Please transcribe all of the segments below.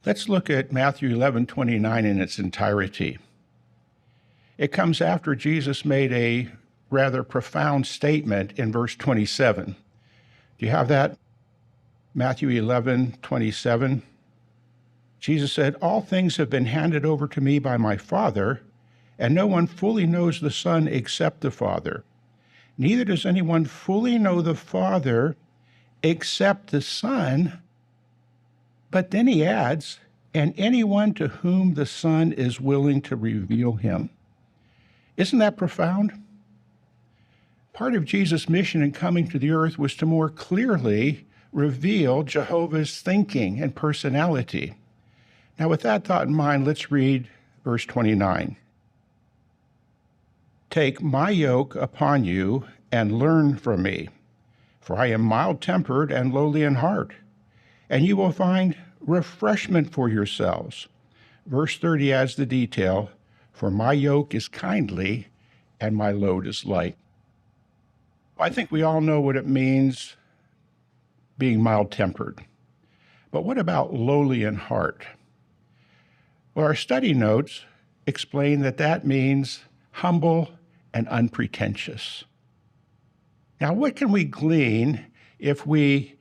Let's look at Matthew 11:29 in its entirety. It comes after Jesus made a rather profound statement in verse 27. Do you have that? Matthew 11:27. Jesus said, "All things have been handed over to me by my Father, and no one fully knows the Son except the Father. Neither does anyone fully know the Father except the Son." But then he adds, "and anyone to whom the Son is willing to reveal him." Isn't that profound? Part of Jesus' mission in coming to the earth was to more clearly reveal Jehovah's thinking and personality. Now, with that thought in mind, let's read verse 29. "Take my yoke upon you and learn from me, for I am mild-tempered and lowly in heart, and you will find refreshment for yourselves." Verse 30 adds the detail, "For my yoke is kindly and my load is light." I think we all know what it means being mild-tempered. But what about lowly in heart? Well, our study notes explain that that means humble and unpretentious. Now, what can we glean if we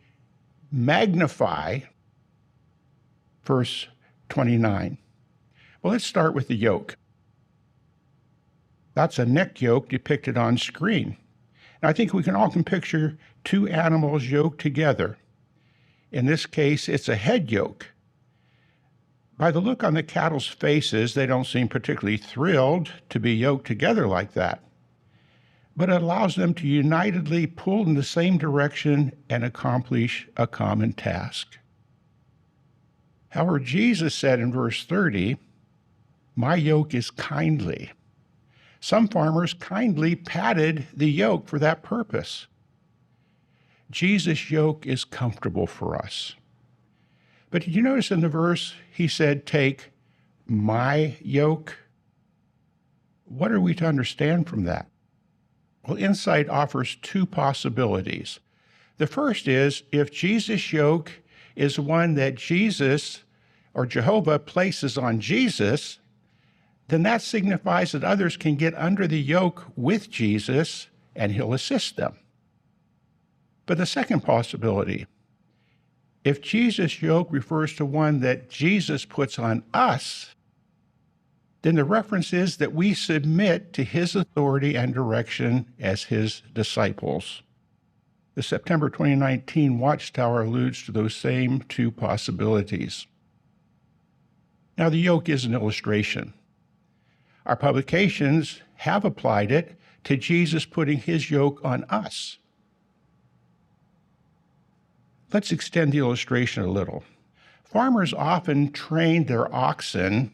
magnify verse 29? Well, let's start with the yoke. That's a neck yoke depicted on screen. And I think we can picture two animals yoked together. In this case, it's a head yoke. By the look on the cattle's faces, they don't seem particularly thrilled to be yoked together like that. But it allows them to unitedly pull in the same direction and accomplish a common task. However, Jesus said in verse 30, "My yoke is kindly." Some farmers kindly patted the yoke for that purpose. Jesus' yoke is comfortable for us. But did you notice in the verse he said, "Take my yoke"? What are we to understand from that? Well, Insight offers two possibilities. The first is, if Jesus' yoke is one that Jesus or Jehovah places on Jesus, then that signifies that others can get under the yoke with Jesus and he'll assist them. But the second possibility, if Jesus' yoke refers to one that Jesus puts on us, then the reference is that we submit to his authority and direction as his disciples. The September 2019 Watchtower alludes to those same two possibilities. Now, the yoke is an illustration. Our publications have applied it to Jesus putting his yoke on us. Let's extend the illustration a little. Farmers often train their oxen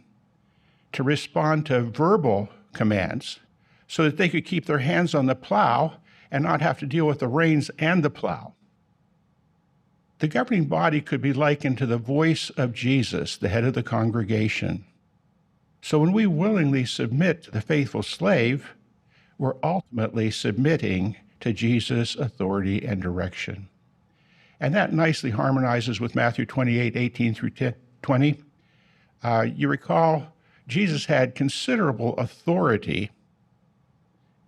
to respond to verbal commands so that they could keep their hands on the plow and not have to deal with the reins and the plow. The governing body could be likened to the voice of Jesus, the head of the congregation. So when we willingly submit to the faithful slave, we're ultimately submitting to Jesus' authority and direction. And that nicely harmonizes with Matthew 28:18 through 20. You recall, Jesus had considerable authority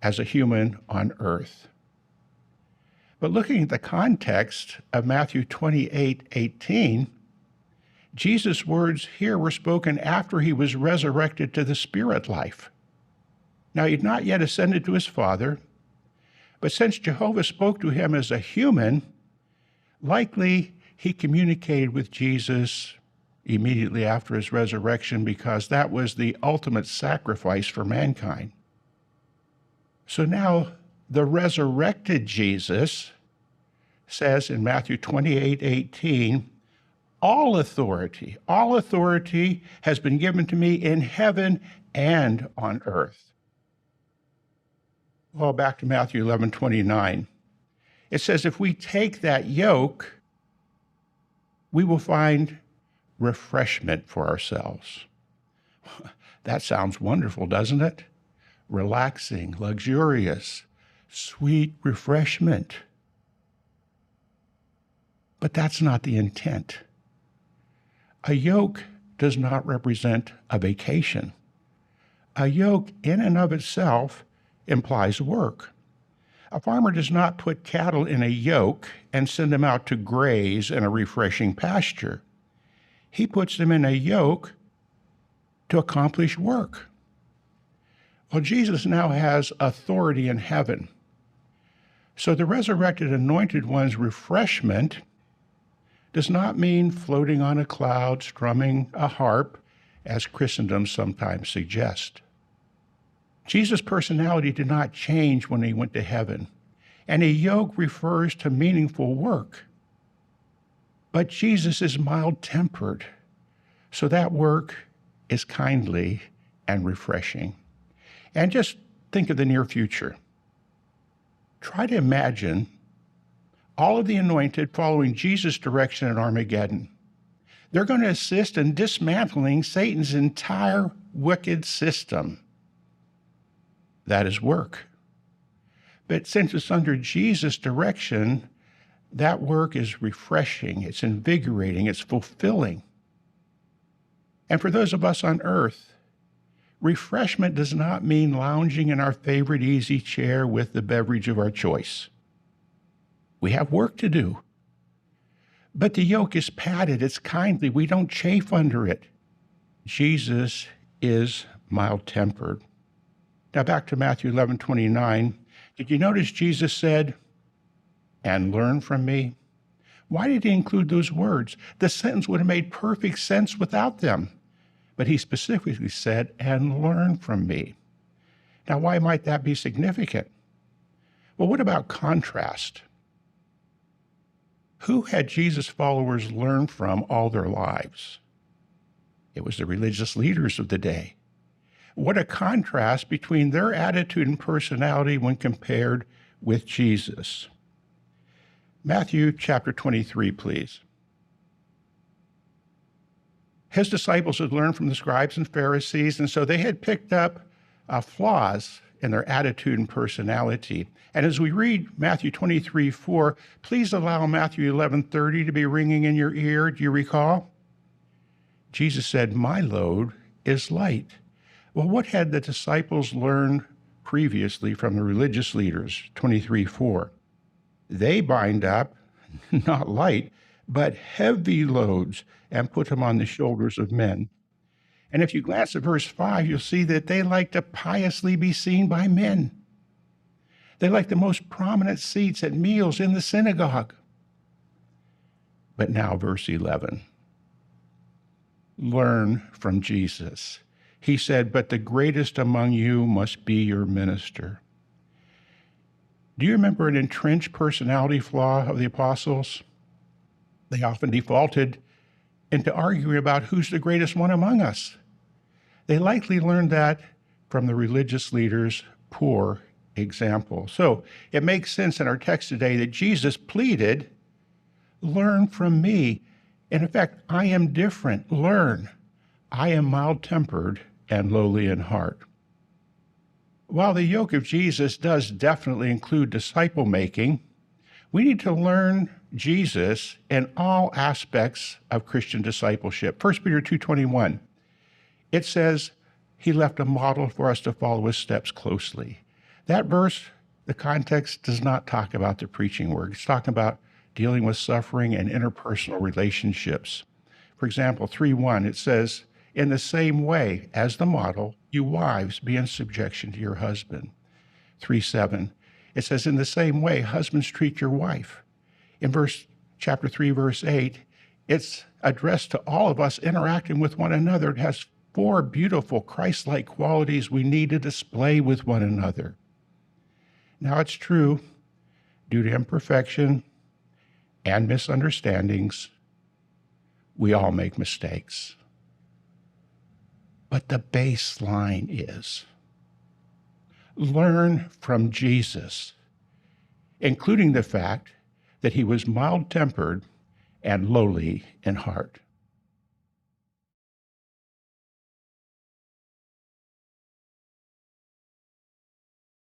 as a human on earth. But looking at the context of Matthew 28:18, Jesus' words here were spoken after he was resurrected to the spirit life. Now, he'd not yet ascended to his Father, but since Jehovah spoke to him as a human, likely he communicated with Jesus immediately after his resurrection because that was the ultimate sacrifice for mankind. So now the resurrected Jesus says in Matthew 28:18, all authority has been given to me in heaven and on earth. Well, back to Matthew 11:29. It says, if we take that yoke, we will find refreshment for ourselves. That sounds wonderful, doesn't it? Relaxing, luxurious, sweet refreshment. But that's not the intent. A yoke does not represent a vacation. A yoke in and of itself implies work. A farmer does not put cattle in a yoke and send them out to graze in a refreshing pasture. He puts them in a yoke to accomplish work. Well, Jesus now has authority in heaven. So the resurrected anointed one's refreshment does not mean floating on a cloud, strumming a harp, as Christendom sometimes suggests. Jesus' personality did not change when he went to heaven, and a yoke refers to meaningful work. But Jesus is mild-tempered, so that work is kindly and refreshing. And just think of the near future. Try to imagine all of the anointed following Jesus' direction at Armageddon. They're going to assist in dismantling Satan's entire wicked system. That is work. But since it's under Jesus' direction, that work is refreshing, it's invigorating, it's fulfilling. And for those of us on earth, refreshment does not mean lounging in our favorite easy chair with the beverage of our choice. We have work to do. But the yoke is padded, it's kindly, we don't chafe under it. Jesus is mild-tempered. Now back to Matthew 11:29. Did you notice Jesus said, "And learn from me"? Why did he include those words? The sentence would have made perfect sense without them. But he specifically said, "And learn from me." Now, why might that be significant? Well, what about contrast? Who had Jesus' followers learn from all their lives? It was the religious leaders of the day. What a contrast between their attitude and personality when compared with Jesus. Matthew chapter 23, please. His disciples had learned from the scribes and Pharisees, and so they had picked up flaws in their attitude and personality. And as we read Matthew 23:4, please allow Matthew 11:30 to be ringing in your ear. Do you recall? Jesus said, "My load is light." Well, what had the disciples learned previously from the religious leaders? 23:4. They bind up, not light, but heavy loads and put them on the shoulders of men. And if you glance at verse 5, you'll see that they like to piously be seen by men. They like the most prominent seats at meals in the synagogue. But now, verse 11. Learn from Jesus. He said, "But the greatest among you must be your minister." Do you remember an entrenched personality flaw of the apostles? They often defaulted into arguing about who's the greatest one among us. They likely learned that from the religious leaders' poor example. So it makes sense in our text today that Jesus pleaded, "Learn from me. In effect, I am different. Learn. I am mild-tempered and lowly in heart." While the yoke of Jesus does definitely include disciple making, we need to learn Jesus in all aspects of Christian discipleship. 1 Peter 2:21, it says he left a model for us to follow his steps closely. That verse, the context does not talk about the preaching work. It's talking about dealing with suffering and interpersonal relationships. For example, 3:1, it says, "In the same way as the model, you wives be in subjection to your husband." 3:7, it says, "In the same way, husbands treat your wife." In chapter 3, verse 8, it's addressed to all of us interacting with one another. It has 4 beautiful Christ-like qualities we need to display with one another. Now, it's true, due to imperfection and misunderstandings, we all make mistakes. But the baseline is learn from Jesus, including the fact that he was mild-tempered and lowly in heart.